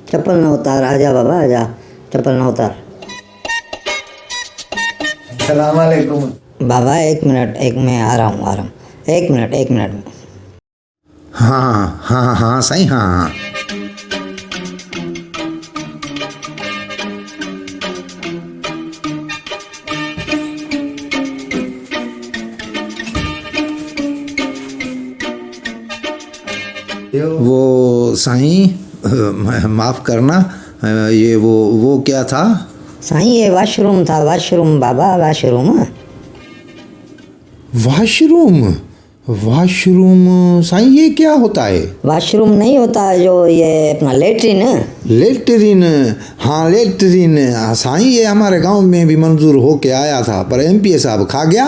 चप्पल ना उतार, आजा बाबा आजा, चप्पल ना उतार। सलाम अलैकुम। बाबा एक मिनट, मैं आ रहा हूँ। एक मिनट। हाँ हाँ हाँ साईं, हाँ। वो साईं माफ़ करना, ये वो क्या था? साईं ये वॉशरूम था, वॉशरूम बाबा, वॉशरूम। वॉशरूम साईं, ये क्या होता है? वॉशरूम नहीं होता जो ये अपना लेट्रिन। लेटरीन, हाँ लेटरीन। साईं ये हमारे गांव में भी मंजूर होके आया था, पर एमपीए साहब खा गया।